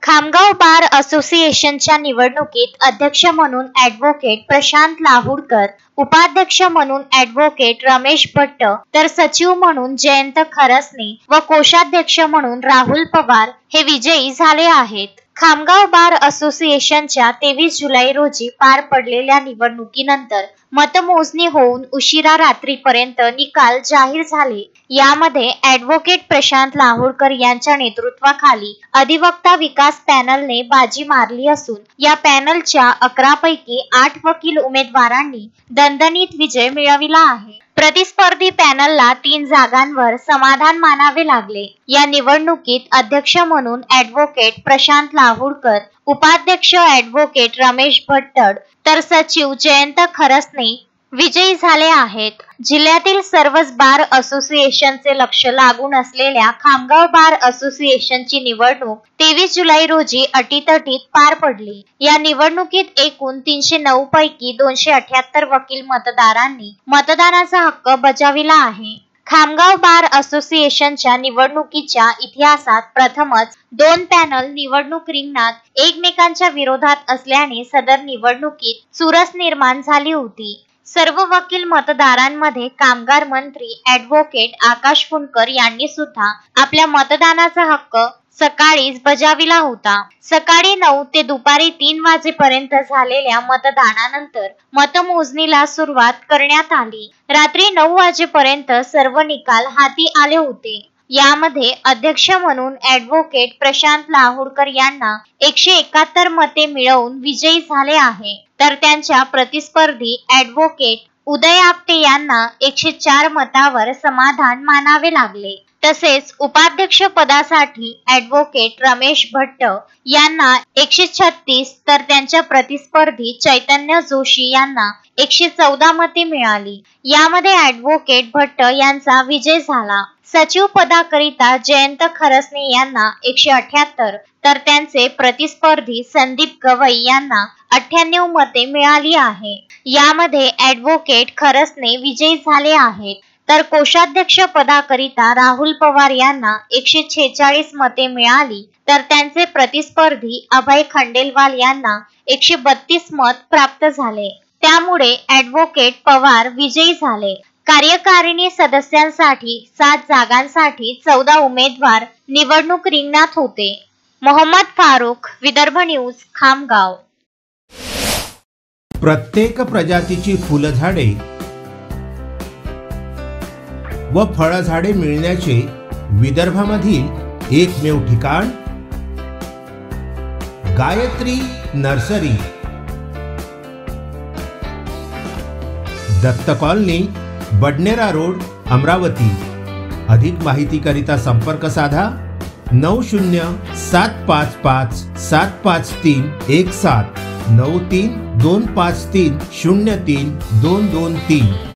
खामगाव बार असोसिएशनच्या निवडणुकीत अध्यक्ष म्हणून ॲडव्होकेट प्रशांत लाहुडकर, उपाध्यक्ष म्हणून ॲडव्होकेट रमेश भट्ट, तर सचिव म्हणून जयंत खरसने व कोषाध्यक्ष म्हणून राहुल पवार हे विजयी झाले आहेत. खामगाव बार असोसिएशनच्या 23 जुलै रोजी पार पडलेल्या निवडणुकीनंतर मतमोजणी होऊन उशिरा रात्रीपर्यंत निकाल जाहीर झाले. यामध्ये ॲडव्होकेट प्रशांत लाहुडकर यांच्या नेतृत्वाखाली अधिवक्ता विकास पॅनलने बाजी मारली असून या पॅनलच्या 11 पैकी 8 वकील उमेदवारांनी दणदणीत विजय मिळविला आहे. प्रतिस्पर्धी पॅनलला 3 जागांवर समाधान मानावे लागले. या निवडणुकीत अध्यक्ष म्हणून ॲडव्होकेट प्रशांत लाहुडकर, उपाध्यक्ष ॲडव्होकेट रमेश भट्ट, तर सचिव जयंत खरसने विजयी झाले आहेत. जिल्ह्यातील सर्वच बार असोसिएशनचे लक्ष लागून असलेल्या खामगाव बार असोसिएशनची निवडणूक 23 जुलै रोजी अटीतटीत पार पडली. या निवडणुकीत एकूण 309 पैकी 278 वकील मतदारांनी मतदानाचा हक्क बजाविला आहे. खामगाव बार असोसिएशनच्या निवडणुकीच्या इतिहासात प्रथमच 2 पॅनल निवडणूक रिंगणात एकमेकांच्या विरोधात असल्याने सदर निवडणुकीत चुरस निर्माण झाली होती. सर्व वकील मतदारांमध्ये कामगार मंत्री ॲडव्होकेट आकाश फुंडकर यांनी सुद्धा आपल्या मतदानाचा हक्क सकाळीच बजाविला होता. सकाळी 9 ते दुपारी 3 वाजेपर्यंत झालेल्या मतदानानंतर मतमोजणीला सुरुवात करण्यात आली. रात्री 9 वाजेपर्यंत सर्व निकाल हाती आले होते. यामध्ये अध्यक्ष म्हणून ॲडव्होकेट प्रशांत लाहुडकर यांना 171 मते मिळवून विजयी झाले आहे, तर त्यांच्या प्रतिस्पर्धी ॲडव्होकेट उदय आपटे यांना 104 मतावर समाधान मानावे लागले. तसेच उपाध्यक्ष पदासाठी ॲडव्होकेट रमेश भट्ट यांना 136 तर त्यांच्या प्रतिस्पर्धी चैतन्य जोशी यांना 114 मते मिळाली. यामध्ये ॲडव्होकेट भट्ट यांचा विजय झाला. सचिव पदाकरिता जयंत खरसने यांना 178 तर त्यांचे प्रतिस्पर्धी संदीप गवई यांना 98 मते मिळाली आहे. यामध्ये ॲडव्होकेट खरसने विजयी झाले आहेत, तर कोषाध्यक्ष पदाकरिता राहुल पवार यांना 146 मते मिळाली, तर त्यांचे प्रतिस्पर्धी अभय खंडेलवाल यांना 132 मत प्राप्त झाले. त्यामुळे ॲडव्होकेट पवार विजयी झाले. कार्यकारिणी सदस्यांसाठी 7 जागांसाठी 14 उमेदवार निवडणूक रिंगणात होते. मोहम्मद फारुख, विदर्भ न्यूज, खामगाव. प्रत्येक प्रजातीची फुलझाडे व फळझाडे मिळण्याचे विदर्भामधील एकमेव ठिकाण Gayatri nursery, Datta colony, Badnera road, Amravati. अधिक माहितीकरिता संपर्क साधा 9075575317 9325303223.